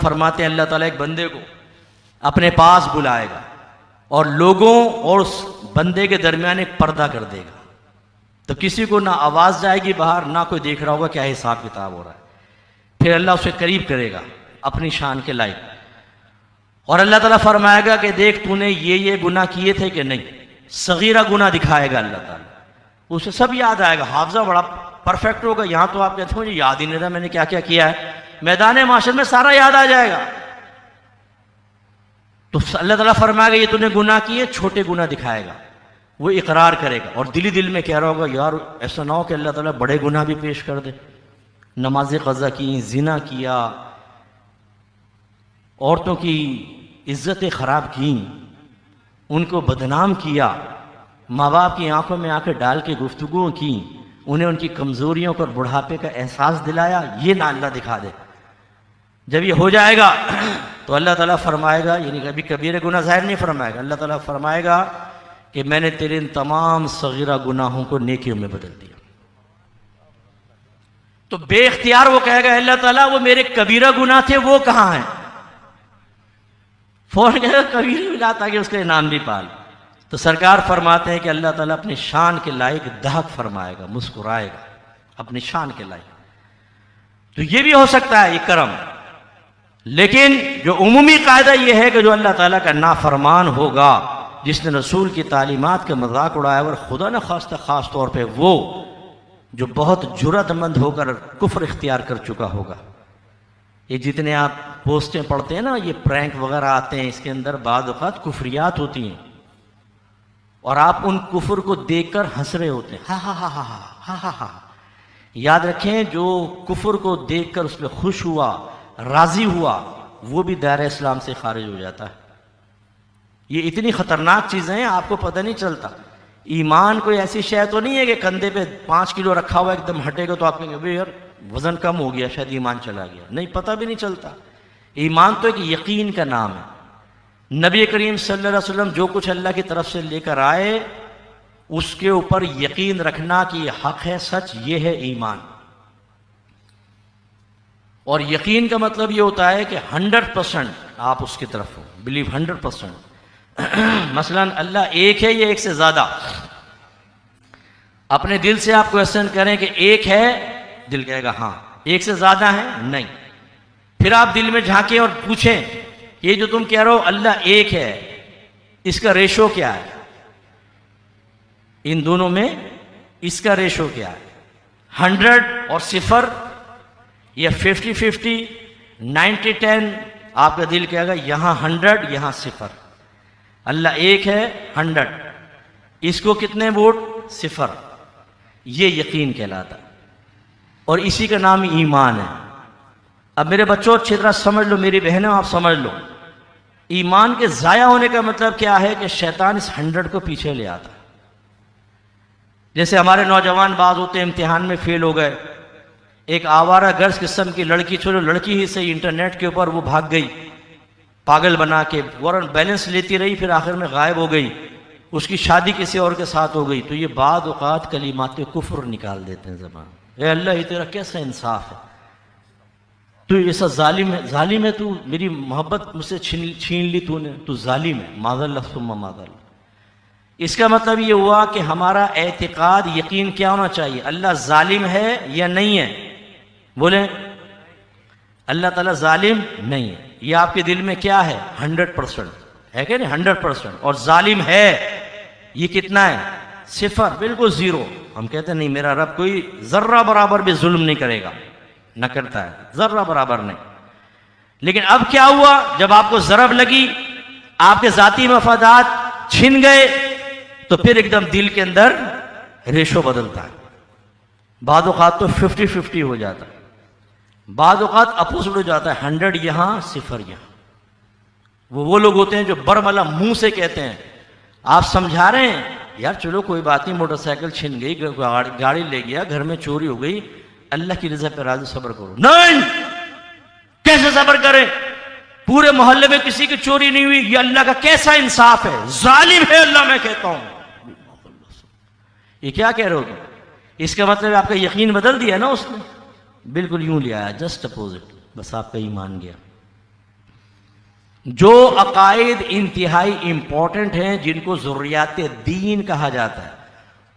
फरमाते हैं अल्लाह ताला एक बंदे को अपने पास बुलाएगा और लोगों और उस बंदे के दरमियान एक पर्दा कर देगा, तो किसी को ना आवाज़ जाएगी बाहर, ना कोई देख रहा होगा क्या हिसाब किताब हो रहा है। फिर अल्लाह उसे करीब करेगा अपनी शान के लायक, और अल्लाह ताला फरमाएगा कि देख तूने ये गुनाह किए थे कि नहीं। सगीरा गुनाह दिखाएगा अल्लाह ताला, उसे सब याद आएगा, हाफजा बड़ा परफेक्ट होगा। यहाँ तो आप कहते हो मुझे याद ही नहीं रहा मैंने क्या क्या किया है, मैदान माशर में सारा याद आ जाएगा। तो अल्लाह ताला फरमाएगा ये तूने गुनाह किए, छोटे गुनाह दिखाएगा, वो इकरार करेगा और दिल में कह रहा होगा यार ऐसा ना हो कि अल्लाह ताला बड़े गुनाह भी पेश कर दे, नमाज क़ज़ा की, जिना किया, औरतों की इज्जतें ख़राब की, उनको बदनाम किया, माँ बाप की आंखों में आंखें डाल के गुफ्तगू की, उन्हें उनकी कमज़ोरियों और बुढ़ापे का एहसास दिलाया, ये ना अल्लाह दिखा दे। जब ये हो जाएगा तो अल्लाह ताला फरमाएगा, यानी कभी कबीरे गुनाह ज़ाहिर नहीं फरमाएगा, अल्लाह ताला फरमाएगा कि मैंने तेरे इन तमाम सगीरा गुनाहों को नेकियों में बदल दिया। तो बेख्तियार वो कहेगा अल्लाह ताला वो मेरे कबीरा गुनाह थे वो कहाँ हैं, फौरन कहेगा कबीरा मिला ताकि उसका इनाम भी पाल। तो सरकार फरमाते हैं कि अल्लाह ताला अपनी शान के लायक दहक फरमाएगा, मुस्कुराएगा अपनी शान के लायक। तो ये भी हो सकता है ये करम, लेकिन जो उमूमी कायदा ये है कि जो अल्लाह ताला का नाफरमान होगा, जिसने रसूल की तालीमात का मजाक उड़ाया और खुदा न खास्ता खास तौर पे वो जो बहुत जुर्रतमंद होकर कुफ्र इख्तियार कर चुका होगा। ये जितने आप पोस्टें पढ़ते हैं ना, ये प्रैंक वगैरह आते हैं, इसके अंदर बाद औक़ात कुफ्रियात होती हैं और आप उन कुफ्र को देखकर हंस रहे होते हैं, हा हा हा हा हा हा हा। याद रखें जो कुफ्र को देखकर उस पर खुश हुआ, राजी हुआ, वो भी दायरे इस्लाम से खारिज हो जाता है। ये इतनी खतरनाक चीज़ें हैं आपको पता नहीं चलता। ईमान कोई ऐसी शय तो नहीं है कि कंधे पे 5 किलो रखा हुआ एकदम हटेगा तो आप कहेंगे यार वजन कम हो गया शायद ईमान चला गया, नहीं, पता भी नहीं चलता। ईमान तो एक यकीन का नाम है। नबी करीम सल्लल्लाहु अलैहि वसल्लम जो कुछ अल्लाह की तरफ से लेकर आए उसके ऊपर यकीन रखना कि ये हक है, सच, ये है ईमान। और यकीन का मतलब ये होता है कि 100% आप उसकी तरफ हो, बिलीव 100%। मसलन अल्लाह एक है या एक से ज्यादा, अपने दिल से आप क्वेश्चन करें कि एक है, दिल कहेगा हाँ, एक से ज्यादा है नहीं। फिर आप दिल में झांकें और पूछें ये जो तुम कह रहे हो अल्लाह एक है, इसका रेशो क्या है, इन दोनों में इसका रेशो क्या है, 100 और 0 या 50-50, 90-10। आपका दिल कहेगा यहां 100 यहां 0। अल्लाह एक है 100, इसको कितने वोट 0, ये यकीन कहलाता और इसी का नाम ईमान है। अब मेरे बच्चों अच्छी तरह समझ लो, मेरी बहनों आप समझ लो, ईमान के ज़ाया होने का मतलब क्या है कि शैतान इस 100 को पीछे ले आता। जैसे हमारे नौजवान बाज होते हैं इम्तिहान में फेल हो गए, एक आवारा गर्ज किस्म की लड़की, चलो लड़की ही से इंटरनेट के ऊपर वो भाग गई पागल बना के, वरन बैलेंस लेती रही, फिर आखिर में गायब हो गई, उसकी शादी किसी और के साथ हो गई। तो ये बाद औक़ात कलिमात कुफ्र निकाल देते हैं ज़बान। ए अल्लाह ये तेरा कैसा इंसाफ है, तू ऐसा जालिम है, तू मेरी मोहब्बत मुझसे छीन ली तूने, तू जालिम है, माज़ल्ला सुम्मा माज़ल्ला। इसका मतलब ये हुआ कि हमारा एतिकाद यकीन क्या होना चाहिए, अल्लाह जालिम है या नहीं है, बोले अल्लाह ताला जालिम नहीं है। ये आपके दिल में क्या है, 100% है क्या नहीं, 100%। और जालिम है ये कितना है, 0, बिल्कुल 0। हम कहते हैं नहीं मेरा रब कोई जर्रा बराबर भी जुल्म नहीं करेगा, न करता है, जर्रा बराबर नहीं। लेकिन अब क्या हुआ, जब आपको जरब लगी, आपके जाती मफादात छिन गए, तो फिर एकदम दिल के अंदर रेशो बदलता है। बाद औक़ात तो 50-50 हो जाता है, बाद औक़ात अपोजिट हो जाता है, 100 यहां 0 यहां। वो लोग होते हैं जो बरमला मुंह से कहते हैं, आप समझा रहे हैं यार चलो कोई बात नहीं, मोटरसाइकिल छिन गई, गाड़ी ले गया, घर में चोरी हो गई, अल्लाह की रज़ा पे राज़ी, सब्र करो। नहीं, कैसे सब्र करें, पूरे मोहल्ले में किसी की चोरी नहीं हुई, ये अल्लाह का कैसा इंसाफ है, जालिम है अल्लाह, मैं कहता हूं। ये क्या कह रहे हो तुम, इसका मतलब आपका यकीन बदल दिया ना उसने, बिल्कुल यूं लिया, जस्ट अपोजिट, बस आपका ईमान गया। जो अकायद इंतहाई इंपॉर्टेंट हैं, जिनको ज़ुर्रियात दीन कहा जाता है,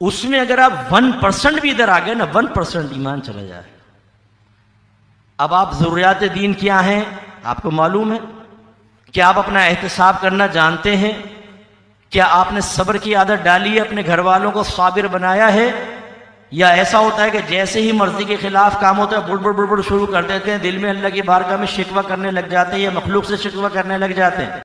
उसमें अगर आप 1% भी इधर आ गए ना, 1% ईमान चला जाए। अब आप ज़ुर्रियात दीन क्या हैं आपको मालूम है? क्या आप अपना एहतिसाब करना जानते हैं? क्या आपने सब्र की आदत डाली है, अपने घर वालों को साबिर बनाया है? या ऐसा होता है कि जैसे ही मर्जी के खिलाफ काम होता है बुड़बुड़ बुड़बुड़ शुरू कर देते हैं, दिल में अल्लाह की बारगाह में शिकवा करने लग जाते हैं या मखलूक से शिकवा करने लग जाते हैं?